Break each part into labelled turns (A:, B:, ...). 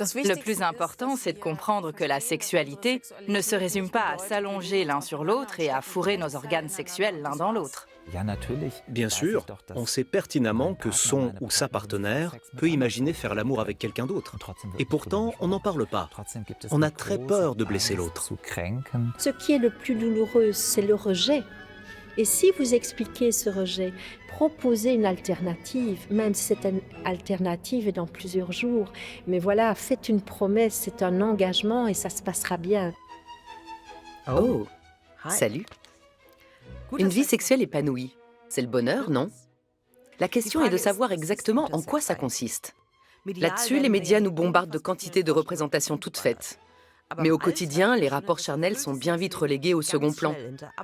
A: Le plus important, c'est de comprendre que la sexualité ne se résume pas à s'allonger l'un sur l'autre et à fourrer nos organes sexuels l'un dans l'autre.
B: Bien sûr, on sait pertinemment que son ou sa partenaire peut imaginer faire l'amour avec quelqu'un d'autre. Et pourtant, on n'en parle pas. On a très peur de blesser l'autre.
C: Ce qui est le plus douloureux, c'est le rejet. Et si vous expliquez ce rejet, proposez une alternative, même si cette alternative est dans plusieurs jours. Mais voilà, faites une promesse, c'est un engagement et ça se passera bien.
D: Oh, salut. Une vie sexuelle épanouie, c'est le bonheur, non? La question est de savoir exactement en quoi ça consiste. Là-dessus, les médias nous bombardent de quantités de représentations toutes faites. Mais au quotidien, les rapports charnels sont bien vite relégués au second plan.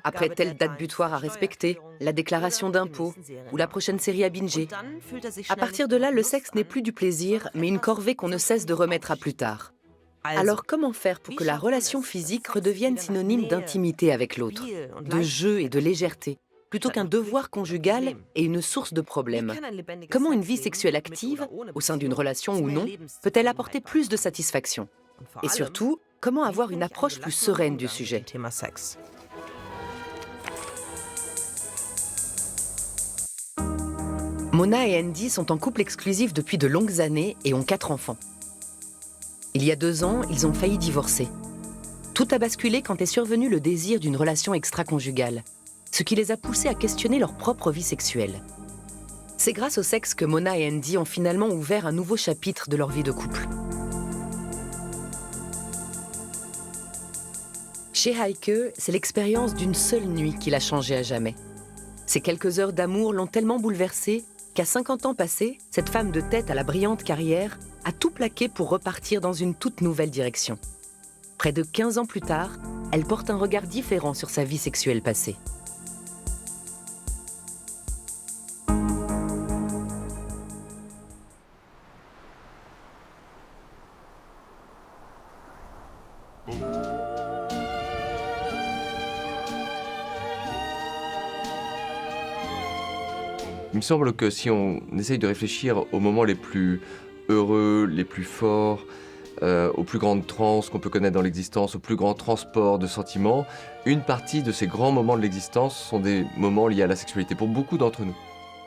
D: Après telle date butoir à respecter, la déclaration d'impôt ou la prochaine série à binger. À partir de là, le sexe n'est plus du plaisir, mais une corvée qu'on ne cesse de remettre à plus tard. Alors comment faire pour que la relation physique redevienne synonyme d'intimité avec l'autre, de jeu et de légèreté, plutôt qu'un devoir conjugal et une source de problèmes? Comment une vie sexuelle active, au sein d'une relation ou non, peut-elle apporter plus de satisfaction? Et surtout, comment avoir une approche plus sereine du sujet? Mona et Andy sont en couple exclusif depuis de longues années et ont 4 enfants. Il y a 2 ans, ils ont failli divorcer. Tout a basculé quand est survenu le désir d'une relation extra-conjugale, ce qui les a poussés à questionner leur propre vie sexuelle. C'est grâce au sexe que Mona et Andy ont finalement ouvert un nouveau chapitre de leur vie de couple. Chez Heike, c'est l'expérience d'une seule nuit qui l'a changé à jamais. Ces quelques heures d'amour l'ont tellement bouleversée qu'à 50 ans passés, cette femme de tête à la brillante carrière a tout plaqué pour repartir dans une toute nouvelle direction. Près de 15 ans plus tard, elle porte un regard différent sur sa vie sexuelle passée.
E: Il me semble que si on essaye de réfléchir aux moments les plus heureux, les plus forts, aux plus grandes transes qu'on peut connaître dans l'existence, aux plus grands transports de sentiments, une partie de ces grands moments de l'existence sont des moments liés à la sexualité, pour beaucoup d'entre nous.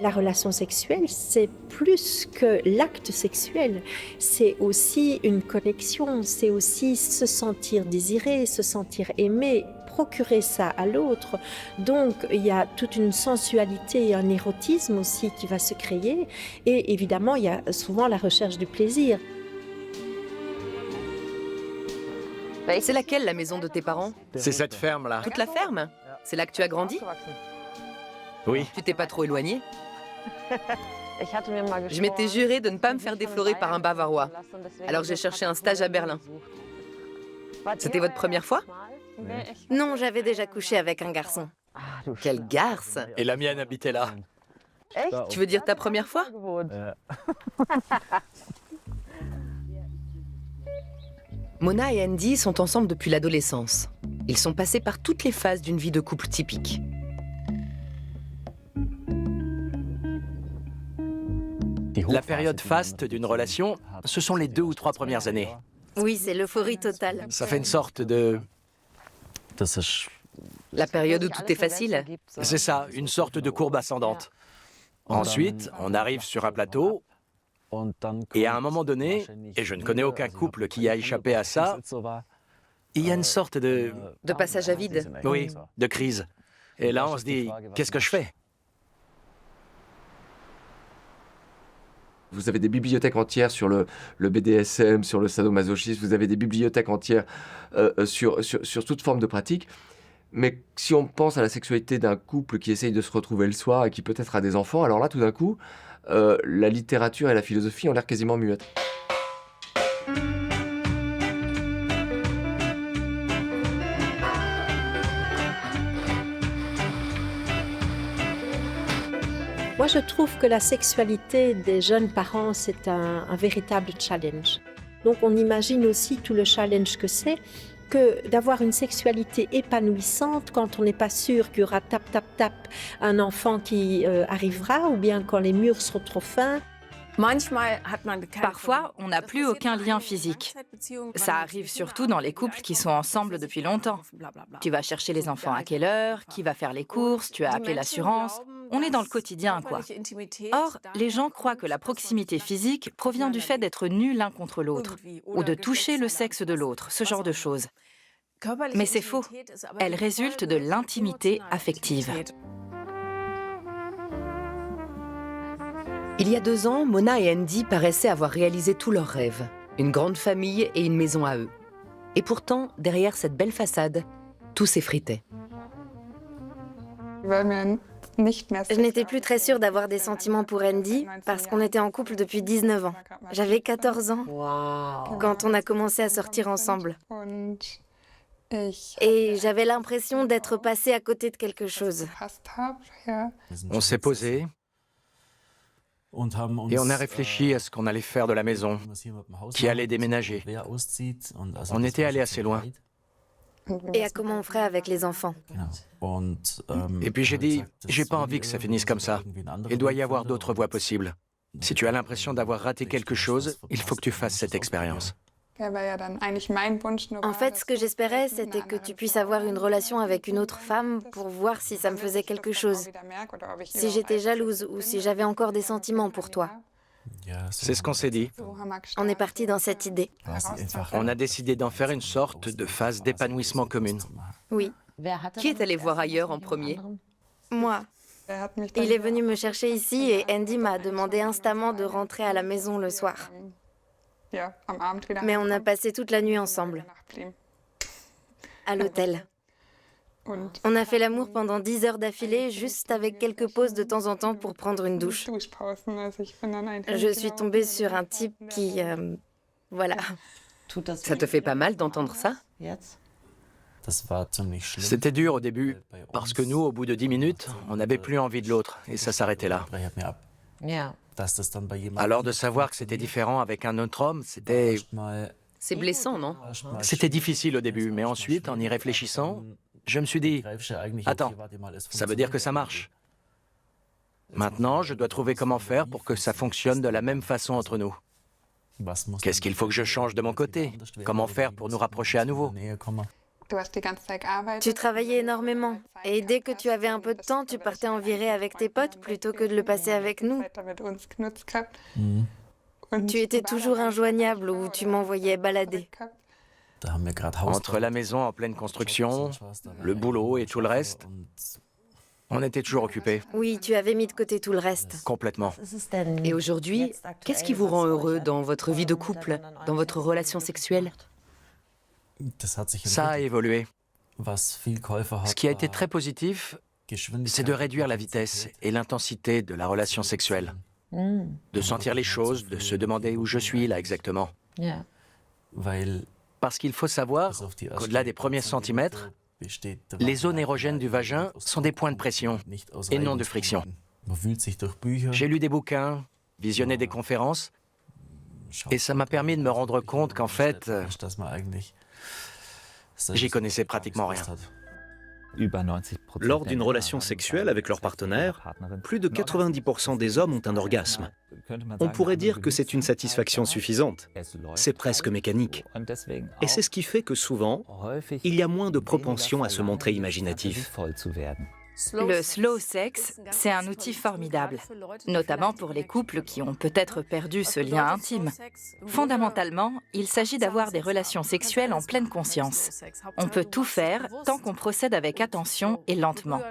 C: La relation sexuelle, c'est plus que l'acte sexuel. C'est aussi une connexion, c'est aussi se sentir désiré, se sentir aimé, procurer ça à l'autre. Donc, il y a toute une sensualité et un érotisme aussi qui va se créer. Et évidemment, il y a souvent la recherche du plaisir.
D: C'est laquelle, la maison de tes parents?
B: C'est cette ferme-là.
D: Toute la ferme? C'est là que tu as grandi?
B: Oui.
D: Tu t'es pas trop éloigné? Je m'étais juré de ne pas me faire déflorer par un Bavarois. Alors j'ai cherché un stage à Berlin. C'était votre première fois?
F: Non, j'avais déjà couché avec un garçon.
D: Quelle garce!
B: Et la mienne habitait là.
D: Tu veux dire ta première fois? Mona et Andy sont ensemble depuis l'adolescence. Ils sont passés par toutes les phases d'une vie de couple typique.
B: La période faste d'une relation, ce sont les 2 ou 3 premières années.
F: Oui, c'est l'euphorie totale.
B: Ça fait une sorte de...
D: La période où tout est facile?
B: C'est ça, une sorte de courbe ascendante. Ensuite, on arrive sur un plateau, et à un moment donné, et je ne connais aucun couple qui a échappé à ça, il y a une sorte de...
D: De passage à vide?
B: Oui, de crise. Et là, on se dit, qu'est-ce que je fais?
E: Vous avez des bibliothèques entières sur le BDSM, sur le sadomasochisme, vous avez des bibliothèques entières sur toute forme de pratique. Mais si on pense à la sexualité d'un couple qui essaye de se retrouver le soir et qui peut-être a des enfants, alors là, tout d'un coup, la littérature et la philosophie ont l'air quasiment muettes.
C: Moi, je trouve que la sexualité des jeunes parents, c'est un véritable challenge. Donc, on imagine aussi tout le challenge que c'est que d'avoir une sexualité épanouissante quand on n'est pas sûr qu'il y aura tap, tap, tap un enfant qui arrivera, ou bien quand les murs seront trop fins.
A: Parfois, on n'a plus aucun lien physique. Ça arrive surtout dans les couples qui sont ensemble depuis longtemps. Tu vas chercher les enfants à quelle heure? Qui va faire les courses? Tu as appelé l'assurance? On est dans le quotidien, quoi. Or, les gens croient que la proximité physique provient du fait d'être nus l'un contre l'autre, ou de toucher le sexe de l'autre, ce genre de choses. Mais c'est faux. Elle résulte de l'intimité affective.
D: Il y a 2 ans, Mona et Andy paraissaient avoir réalisé tous leurs rêves. Une grande famille et une maison à eux. Et pourtant, derrière cette belle façade, tout s'effritait.
F: Je n'étais plus très sûre d'avoir des sentiments pour Andy parce qu'on était en couple depuis 19 ans. J'avais 14 ans quand on a commencé à sortir ensemble. Et j'avais l'impression d'être passée à côté de quelque chose.
B: On s'est posé et on a réfléchi à ce qu'on allait faire de la maison, qui allait déménager. On était allé assez loin.
F: Et à comment on ferait avec les enfants.
B: Et puis j'ai dit, j'ai pas envie que ça finisse comme ça. Il doit y avoir d'autres voies possibles. Si tu as l'impression d'avoir raté quelque chose, il faut que tu fasses cette expérience.
F: En fait, ce que j'espérais, c'était que tu puisses avoir une relation avec une autre femme pour voir si ça me faisait quelque chose. Si j'étais jalouse ou si j'avais encore des sentiments pour toi.
B: C'est ce qu'on s'est dit.
F: On est parti dans cette idée.
B: On a décidé d'en faire une sorte de phase d'épanouissement commune.
F: Oui.
D: Qui est allé voir ailleurs en premier?
F: Moi. Il est venu me chercher ici et Andy m'a demandé instamment de rentrer à la maison le soir. Mais on a passé toute la nuit ensemble, à l'hôtel. On a fait l'amour pendant 10 heures d'affilée, juste avec quelques pauses de temps en temps pour prendre une douche. Je suis tombée sur un type qui... voilà.
D: Ça te fait pas mal d'entendre ça?
B: C'était dur au début, parce que nous, au bout de 10 minutes, on n'avait plus envie de l'autre, et ça s'arrêtait là. Alors de savoir que c'était différent avec un autre homme, c'était...
D: C'est blessant, non?
B: C'était difficile au début, mais ensuite, en y réfléchissant, je me suis dit, attends, ça veut dire que ça marche. Maintenant, je dois trouver comment faire pour que ça fonctionne de la même façon entre nous. Qu'est-ce qu'il faut que je change de mon côté? Comment faire pour nous rapprocher à nouveau?
F: Tu travaillais énormément. Et dès que tu avais un peu de temps, tu partais en virée avec tes potes plutôt que de le passer avec nous. Tu étais toujours injoignable ou tu m'envoyais balader.
B: Entre la maison en pleine construction, le boulot et tout le reste, on était toujours occupés.
F: Oui, tu avais mis de côté tout le reste.
B: Complètement.
D: Et aujourd'hui, qu'est-ce qui vous rend heureux dans votre vie de couple, dans votre relation sexuelle?
B: Ça a évolué. Ce qui a été très positif, c'est de réduire la vitesse et l'intensité de la relation sexuelle. De sentir les choses, de se demander où je suis là exactement. Parce qu'il faut savoir qu'au-delà des premiers centimètres, les zones érogènes du vagin sont des points de pression et non de friction. J'ai lu des bouquins, visionné des conférences, et ça m'a permis de me rendre compte qu'en fait, j'y connaissais pratiquement rien.
G: Lors d'une relation sexuelle avec leur partenaire, plus de 90% des hommes ont un orgasme. On pourrait dire que c'est une satisfaction suffisante. C'est presque mécanique. Et c'est ce qui fait que souvent, il y a moins de propension à se montrer imaginatif.
A: Le slow sex, c'est un outil formidable, notamment pour les couples qui ont peut-être perdu ce lien intime. Fondamentalement, il s'agit d'avoir des relations sexuelles en pleine conscience. On peut tout faire tant qu'on procède avec attention et lentement.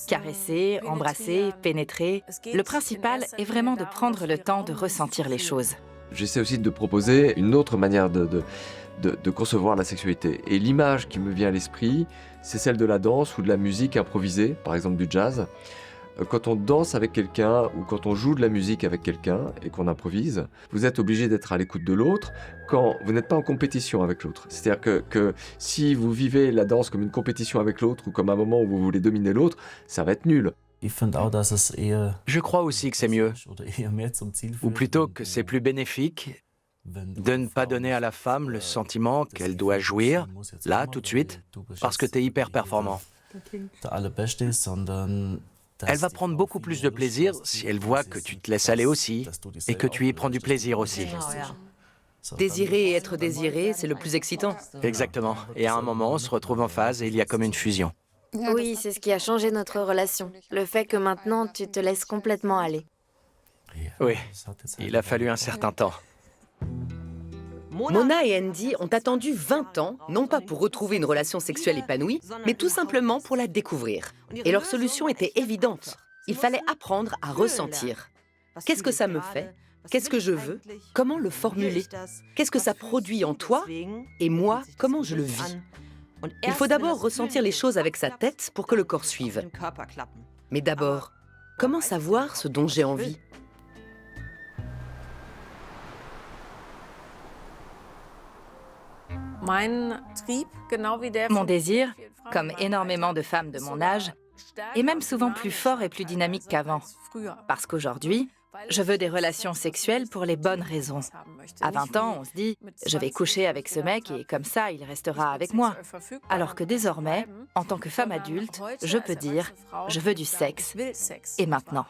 A: Caresser, embrasser, pénétrer. Le principal est vraiment de prendre le temps de ressentir les choses.
E: J'essaie aussi de proposer une autre manière de concevoir la sexualité. Et l'image qui me vient à l'esprit, c'est celle de la danse ou de la musique improvisée, par exemple du jazz. Quand on danse avec quelqu'un ou quand on joue de la musique avec quelqu'un et qu'on improvise, vous êtes obligé d'être à l'écoute de l'autre quand vous n'êtes pas en compétition avec l'autre. C'est-à-dire que si vous vivez la danse comme une compétition avec l'autre ou comme un moment où vous voulez dominer l'autre, ça va être nul.
B: Je crois aussi que c'est mieux, ou plutôt que c'est plus bénéfique, de ne pas donner à la femme le sentiment qu'elle doit jouir, là, tout de suite, parce que t'es hyper performant. Elle va prendre beaucoup plus de plaisir si elle voit que tu te laisses aller aussi et que tu y prends du plaisir aussi.
D: Désirer et être désiré, c'est le plus excitant.
B: Exactement. Et à un moment, on se retrouve en phase et il y a comme une fusion.
F: Oui, c'est ce qui a changé notre relation. Le fait que maintenant, tu te laisses complètement aller.
B: Oui, il a fallu un certain temps.
D: Mona et Andy ont attendu 20 ans, non pas pour retrouver une relation sexuelle épanouie, mais tout simplement pour la découvrir. Et leur solution était évidente. Il fallait apprendre à ressentir. Qu'est-ce que ça me fait? Qu'est-ce que je veux? Comment le formuler? Qu'est-ce que ça produit en toi? Et moi, comment je le vis? Il faut d'abord ressentir les choses avec sa tête pour que le corps suive. Mais d'abord, comment savoir ce dont j'ai envie?
A: Mon désir, comme énormément de femmes de mon âge, est même souvent plus fort et plus dynamique qu'avant. Parce qu'aujourd'hui, je veux des relations sexuelles pour les bonnes raisons. À 20 ans, on se dit, je vais coucher avec ce mec et comme ça, il restera avec moi. Alors que désormais, en tant que femme adulte, je peux dire, je veux du sexe. Et maintenant.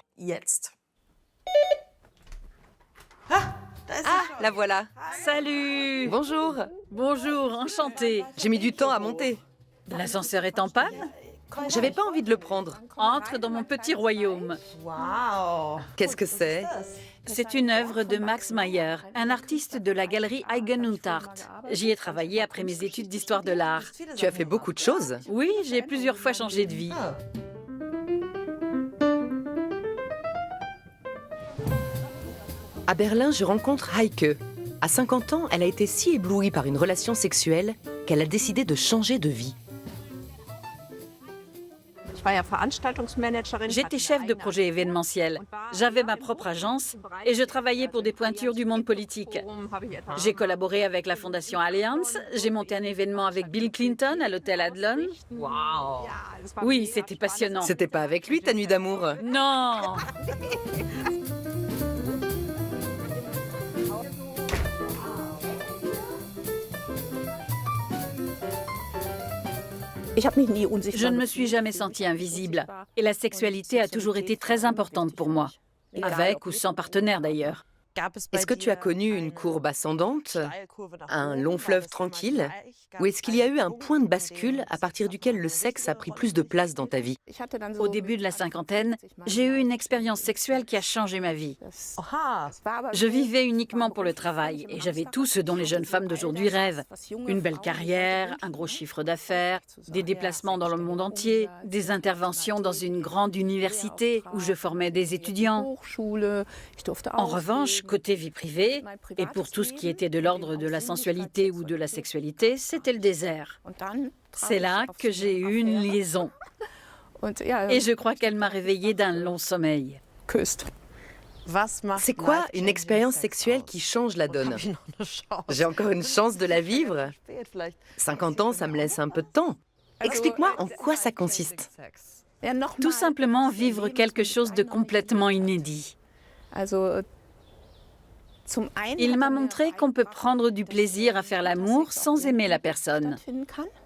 D: Ah, la voilà.
H: Salut!
D: Bonjour.
H: Bonjour, enchantée.
D: J'ai mis du temps à monter.
H: L'ascenseur est en panne?
D: J'avais pas envie de le prendre.
H: Entre dans mon petit royaume.
D: Qu'est-ce que c'est?
H: C'est une œuvre de Max Meyer, un artiste de la galerie Eigen und Art. J'y ai travaillé après mes études d'histoire de l'art.
D: Tu as fait beaucoup de choses.
H: Oui, j'ai plusieurs fois changé de vie.
D: À Berlin, je rencontre Heike. À 50 ans, elle a été si éblouie par une relation sexuelle qu'elle a décidé de changer de vie.
H: J'étais chef de projet événementiel. J'avais ma propre agence et je travaillais pour des pointures du monde politique. J'ai collaboré avec la Fondation Allianz. J'ai monté un événement avec Bill Clinton à l'hôtel Adlon. Oui, c'était passionnant.
D: C'était pas avec lui ta nuit d'amour?
H: Non! Je ne me suis jamais sentie invisible. Et la sexualité a toujours été très importante pour moi. Avec ou sans partenaire d'ailleurs.
D: Est-ce que tu as connu une courbe ascendante, un long fleuve tranquille, ou est-ce qu'il y a eu un point de bascule à partir duquel le sexe a pris plus de place dans ta vie?
H: Au début de la cinquantaine, j'ai eu une expérience sexuelle qui a changé ma vie. Je vivais uniquement pour le travail et j'avais tout ce dont les jeunes femmes d'aujourd'hui rêvent. Une belle carrière, un gros chiffre d'affaires, des déplacements dans le monde entier, des interventions dans une grande université où je formais des étudiants. En revanche, côté vie privée, et pour tout ce qui était de l'ordre de la sensualité ou de la sexualité, c'était le désert. C'est là que j'ai eu une liaison. Et je crois qu'elle m'a réveillée d'un long sommeil.
D: C'est quoi une expérience sexuelle qui change la donne? J'ai encore une chance de la vivre? 50 ans, ça me laisse un peu de temps. Explique-moi en quoi ça consiste.
H: Tout simplement vivre quelque chose de complètement inédit. Il m'a montré qu'on peut prendre du plaisir à faire l'amour sans aimer la personne.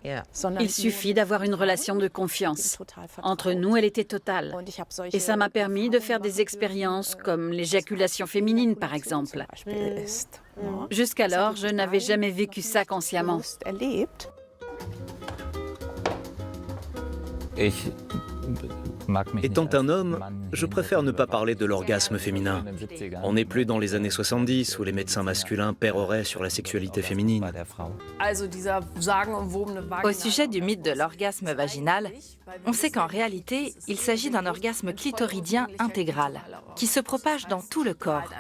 H: Il suffit d'avoir une relation de confiance. Entre nous, elle était totale. Et ça m'a permis de faire des expériences comme l'éjaculation féminine, par exemple. Jusqu'alors, je n'avais jamais vécu ça consciemment.
G: Étant un homme, je préfère ne pas parler de l'orgasme féminin. On n'est plus dans les années 70 où les médecins masculins péroraient sur la sexualité féminine.
A: Au sujet du mythe de l'orgasme vaginal, on sait qu'en réalité, il s'agit d'un orgasme clitoridien intégral, qui se propage dans tout le corps.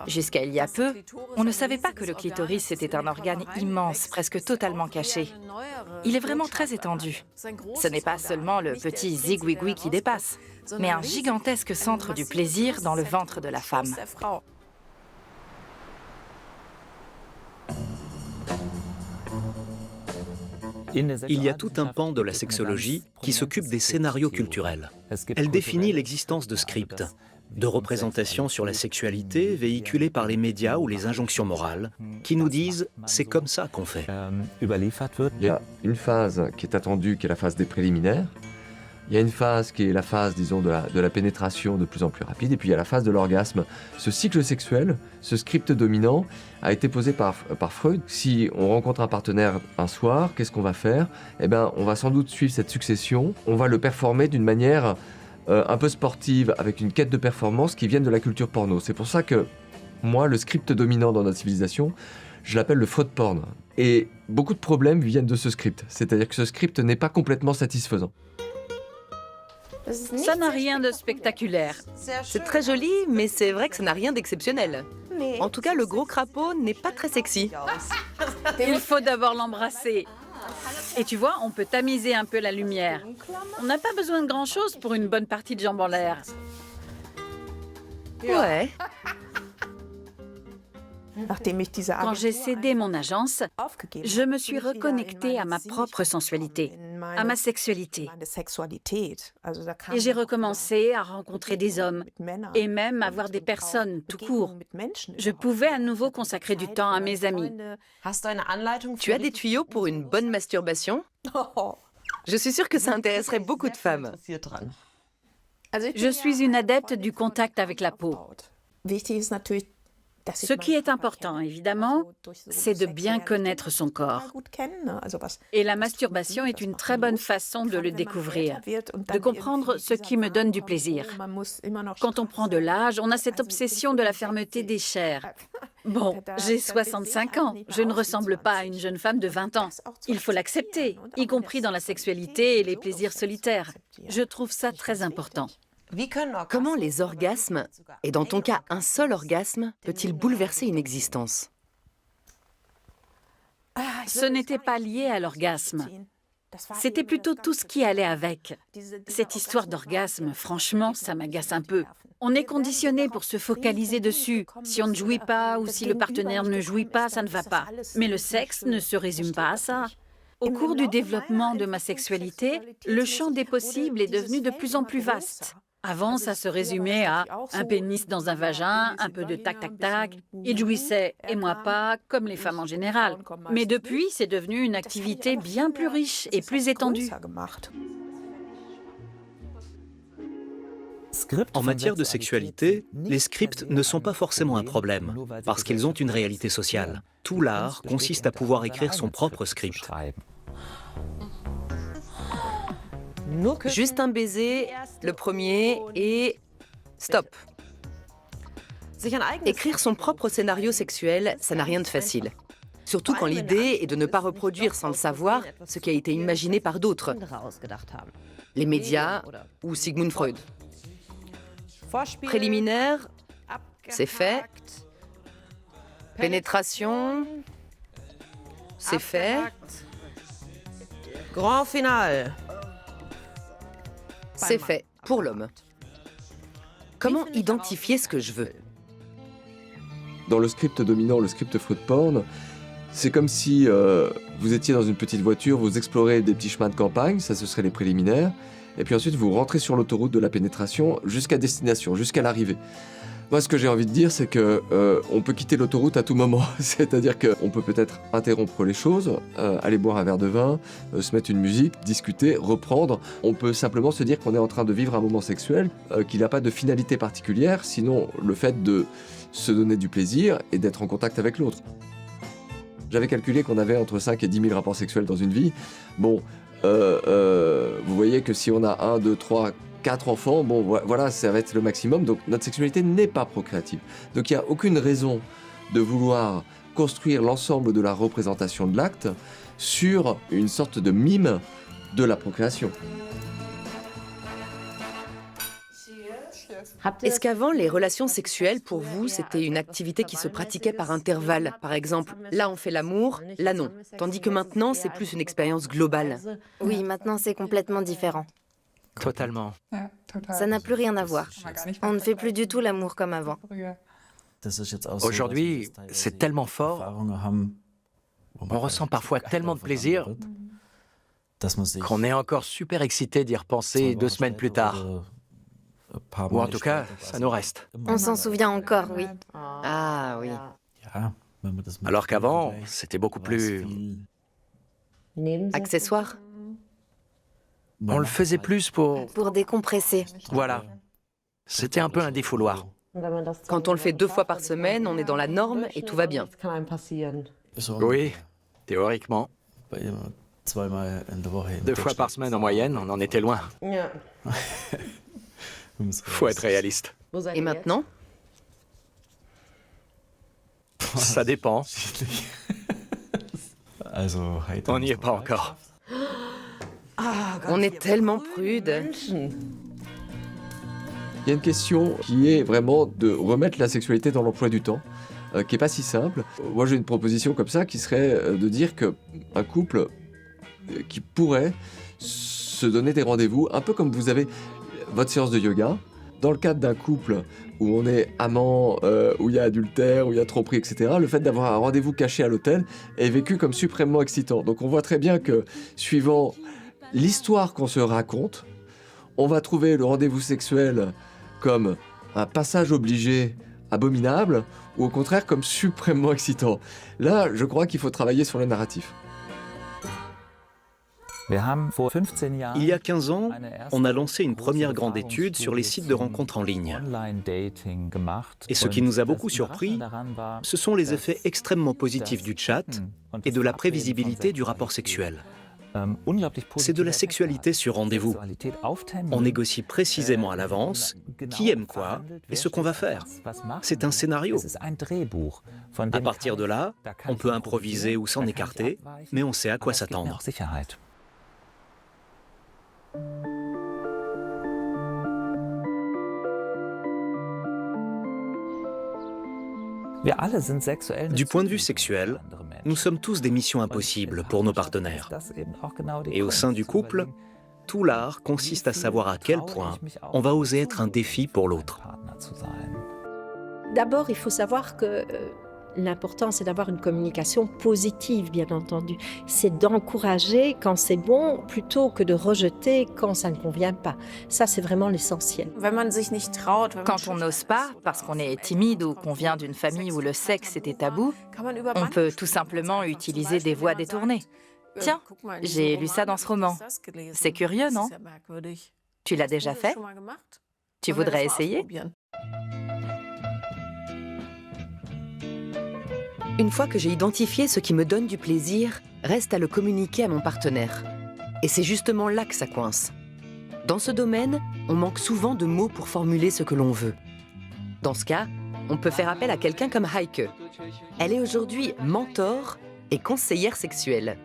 A: Jusqu'à il y a peu, on ne savait pas que le clitoris était un organe immense, presque totalement caché. Il est vraiment très étendu. Ce n'est pas seulement le petit zigouigoui qui dépasse, mais un gigantesque centre du plaisir dans le ventre de la femme.
G: Il y a tout un pan de la sexologie qui s'occupe des scénarios culturels. Elle définit l'existence de scripts, de représentations sur la sexualité véhiculées par les médias ou les injonctions morales, qui nous disent « c'est comme ça qu'on fait ».
E: Il y a une phase qui est attendue, qui est la phase des préliminaires, Il y a une phase qui est la phase, disons, de la pénétration de plus en plus rapide, et puis il y a la phase de l'orgasme. Ce cycle sexuel, ce script dominant, a été posé par Freud. Si on rencontre un partenaire un soir, qu'est-ce qu'on va faire? Eh bien, on va sans doute suivre cette succession, on va le performer d'une manière un peu sportive, avec une quête de performance qui vient de la culture porno. C'est pour ça que, moi, le script dominant dans notre civilisation, je l'appelle le Freud porn. Et beaucoup de problèmes viennent de ce script, c'est-à-dire que ce script n'est pas complètement satisfaisant.
H: Ça n'a rien de spectaculaire.
D: C'est très joli, mais c'est vrai que ça n'a rien d'exceptionnel. En tout cas, le gros crapaud n'est pas très sexy.
H: Il faut d'abord l'embrasser. Et tu vois, on peut tamiser un peu la lumière. On n'a pas besoin de grand-chose pour une bonne partie de jambes en l'air.
D: Ouais.
H: Quand j'ai cédé mon agence, je me suis reconnectée à ma propre sensualité, à ma sexualité. Et j'ai recommencé à rencontrer des hommes et même à voir des personnes tout court. Je pouvais à nouveau consacrer du temps à mes amis.
D: Tu as des tuyaux pour une bonne masturbation? Je suis sûre que ça intéresserait beaucoup de femmes.
H: Je suis une adepte du contact avec la peau. Ce qui est important, évidemment, c'est de bien connaître son corps. Et la masturbation est une très bonne façon de le découvrir, de comprendre ce qui me donne du plaisir. Quand on prend de l'âge, on a cette obsession de la fermeté des chairs. Bon, j'ai 65 ans, je ne ressemble pas à une jeune femme de 20 ans. Il faut l'accepter, y compris dans la sexualité et les plaisirs solitaires. Je trouve ça très important.
D: Comment les orgasmes, et dans ton cas un seul orgasme, peut-il bouleverser une existence?
H: Ce n'était pas lié à l'orgasme. C'était plutôt tout ce qui allait avec. Cette histoire d'orgasme, franchement, ça m'agace un peu. On est conditionné pour se focaliser dessus. Si on ne jouit pas ou si le partenaire ne jouit pas, ça ne va pas. Mais le sexe ne se résume pas à ça. Au cours du développement de ma sexualité, le champ des possibles est devenu de plus en plus vaste. Avant, ça se résumait à un pénis dans un vagin, un peu de tac-tac-tac. Il jouissait, et moi pas, comme les femmes en général. Mais depuis, c'est devenu une activité bien plus riche et plus étendue.
G: En matière de sexualité, les scripts ne sont pas forcément un problème, parce qu'ils ont une réalité sociale. Tout l'art consiste à pouvoir écrire son propre script.
D: Juste un baiser, le premier, et stop. Écrire son propre scénario sexuel, ça n'a rien de facile. Surtout quand l'idée est de ne pas reproduire sans le savoir ce qui a été imaginé par d'autres. Les médias ou Sigmund Freud. Préliminaire, c'est fait. Pénétration, c'est fait.
I: Grand final.
D: C'est fait, pour l'homme. Comment identifier ce que je veux?
E: Dans le script dominant, le script Freud porn, c'est comme si vous étiez dans une petite voiture, vous explorez des petits chemins de campagne, ça ce serait les préliminaires, et puis ensuite vous rentrez sur l'autoroute de la pénétration jusqu'à destination, jusqu'à l'arrivée. Moi, ce que j'ai envie de dire, c'est que on peut quitter l'autoroute à tout moment. C'est-à-dire qu'on peut peut-être interrompre les choses, aller boire un verre de vin, se mettre une musique, discuter, reprendre. On peut simplement se dire qu'on est en train de vivre un moment sexuel, qu'il n'a pas de finalité particulière, sinon le fait de se donner du plaisir et d'être en contact avec l'autre. J'avais calculé qu'on avait entre 5 et 10 000 rapports sexuels dans une vie. Bon, vous voyez que si on a 1, 2, 3, 4 enfants, bon voilà, ça va être le maximum, donc notre sexualité n'est pas procréative. Donc il n'y a aucune raison de vouloir construire l'ensemble de la représentation de l'acte sur une sorte de mime de la procréation.
D: Est-ce qu'avant, les relations sexuelles, pour vous, c'était une activité qui se pratiquait par intervalle? Par exemple, là on fait l'amour, là non. Tandis que maintenant, c'est plus une expérience globale.
F: Oui, maintenant c'est complètement différent.
B: Totalement.
F: Ça n'a plus rien à voir. On ne fait plus du tout l'amour comme avant.
B: Aujourd'hui, c'est tellement fort, on ressent parfois tellement de plaisir qu'on est encore super excité d'y repenser 2 semaines plus tard. Ou en tout cas, ça nous reste.
F: On s'en souvient encore, oui.
D: Ah oui.
B: Alors qu'avant, c'était beaucoup plus...
D: Accessoire?
B: On le faisait plus pour...
F: Pour décompresser.
B: Voilà. C'était un peu un défouloir.
D: Quand on le fait 2 fois par semaine, on est dans la norme et tout va bien.
B: Oui, théoriquement. 2 fois par semaine en moyenne, on en était loin. Faut être réaliste.
D: Et maintenant?
B: Ça dépend. On n'y est pas encore.
D: On est tellement prude.
E: Il y a une question qui est vraiment de remettre la sexualité dans l'emploi du temps, qui n'est pas si simple. Moi, j'ai une proposition comme ça qui serait de dire qu'un couple qui pourrait se donner des rendez-vous, un peu comme vous avez votre séance de yoga, dans le cadre d'un couple où on est amant, où il y a adultère, où il y a tromperie, etc., le fait d'avoir un rendez-vous caché à l'hôtel est vécu comme suprêmement excitant. Donc on voit très bien que, suivant l'histoire qu'on se raconte, on va trouver le rendez-vous sexuel comme un passage obligé abominable, ou au contraire comme suprêmement excitant. Là, je crois qu'il faut travailler sur le narratif.
G: Il y a 15 ans, on a lancé une première grande étude sur les sites de rencontres en ligne. Et ce qui nous a beaucoup surpris, ce sont les effets extrêmement positifs du chat et de la prévisibilité du rapport sexuel. C'est de la sexualité sur rendez-vous. On négocie précisément à l'avance qui aime quoi et ce qu'on va faire. C'est un scénario. À partir de là, on peut improviser ou s'en écarter, mais on sait à quoi s'attendre. Du point de vue sexuel, nous sommes tous des missions impossibles pour nos partenaires. Et au sein du couple, tout l'art consiste à savoir à quel point on va oser être un défi pour l'autre.
C: D'abord, il faut savoir que l'important, c'est d'avoir une communication positive, bien entendu. C'est d'encourager quand c'est bon, plutôt que de rejeter quand ça ne convient pas. Ça, c'est vraiment l'essentiel.
A: Quand on n'ose pas, parce qu'on est timide ou qu'on vient d'une famille où le sexe était tabou, on peut tout simplement utiliser des voies détournées. Tiens, j'ai lu ça dans ce roman. C'est curieux, non? Tu l'as déjà fait? Tu voudrais essayer?
D: Une fois que j'ai identifié ce qui me donne du plaisir, reste à le communiquer à mon partenaire. Et c'est justement là que ça coince. Dans ce domaine, on manque souvent de mots pour formuler ce que l'on veut. Dans ce cas, on peut faire appel à quelqu'un comme Heike. Elle est aujourd'hui mentor et conseillère sexuelle.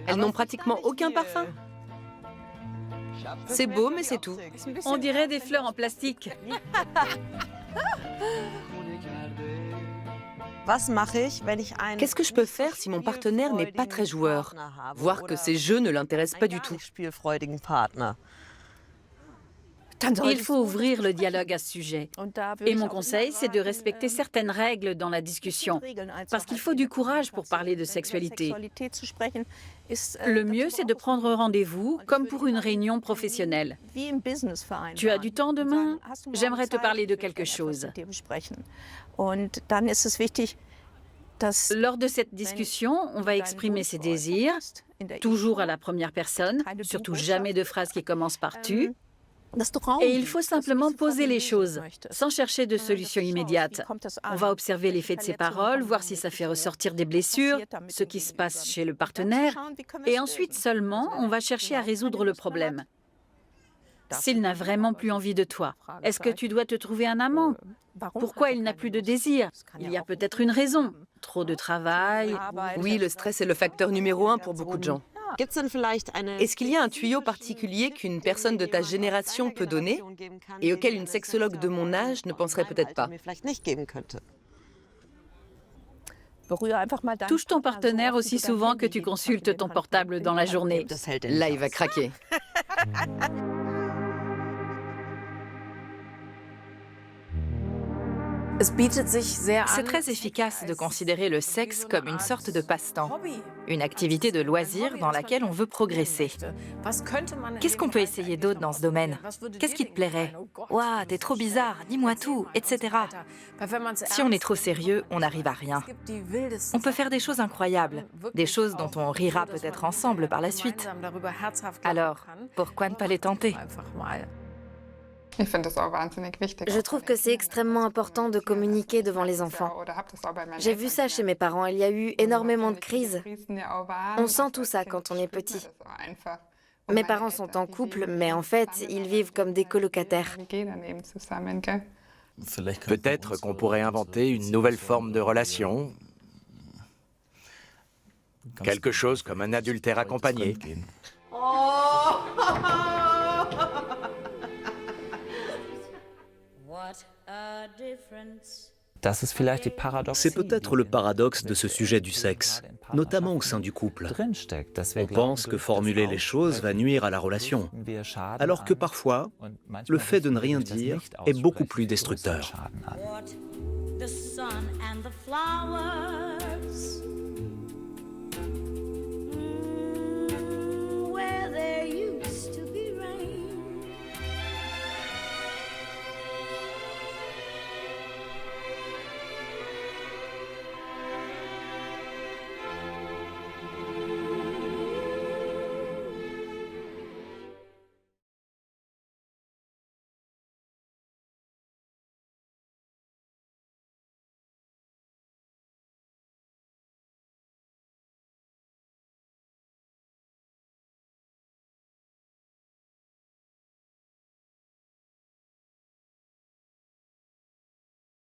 D: Elles n'ont pratiquement aucun parfum. C'est beau, mais c'est tout.
H: On dirait des fleurs en plastique.
D: Qu'est-ce que je peux faire si mon partenaire n'est pas très joueur, voire que ces jeux ne l'intéressent pas du tout?
H: Il faut ouvrir le dialogue à ce sujet. Et mon conseil, c'est de respecter certaines règles dans la discussion. Parce qu'il faut du courage pour parler de sexualité. Le mieux, c'est de prendre rendez-vous, comme pour une réunion professionnelle. Tu as du temps demain? J'aimerais te parler de quelque chose. Lors de cette discussion, on va exprimer ses désirs, toujours à la première personne, surtout jamais de phrases qui commencent par « tu ». Et il faut simplement poser les choses, sans chercher de solution immédiate. On va observer l'effet de ses paroles, voir si ça fait ressortir des blessures, ce qui se passe chez le partenaire, et ensuite seulement, on va chercher à résoudre le problème. S'il n'a vraiment plus envie de toi, est-ce que tu dois te trouver un amant? Pourquoi il n'a plus de désir? Il y a peut-être une raison. Trop de travail.
D: Oui, le stress est le facteur numéro 1 pour beaucoup de gens. Est-ce qu'il y a un tuyau particulier qu'une personne de ta génération peut donner et auquel une sexologue de mon âge ne penserait peut-être pas?
H: Touche ton partenaire aussi souvent que tu consultes ton portable dans la journée.
D: Là, il va craquer.
A: C'est très efficace de considérer le sexe comme une sorte de passe-temps, une activité de loisir dans laquelle on veut progresser. Qu'est-ce qu'on peut essayer d'autre dans ce domaine? Qu'est-ce qui te plairait? Ouah, t'es trop bizarre, dis-moi tout, etc. Si on est trop sérieux, on n'arrive à rien. On peut faire des choses incroyables, des choses dont on rira peut-être ensemble par la suite. Alors, pourquoi ne pas les tenter?
F: Je trouve que c'est extrêmement important de communiquer devant les enfants. J'ai vu ça chez mes parents, il y a eu énormément de crises. On sent tout ça quand on est petit. Mes parents sont en couple, mais en fait, ils vivent comme des colocataires.
B: Peut-être qu'on pourrait inventer une nouvelle forme de relation, quelque chose comme un adultère accompagné.
G: C'est peut-être le paradoxe de ce sujet du sexe, notamment au sein du couple. On pense que formuler les choses va nuire à la relation, alors que parfois, le fait de ne rien dire est beaucoup plus destructeur.
I: The sun and the flowers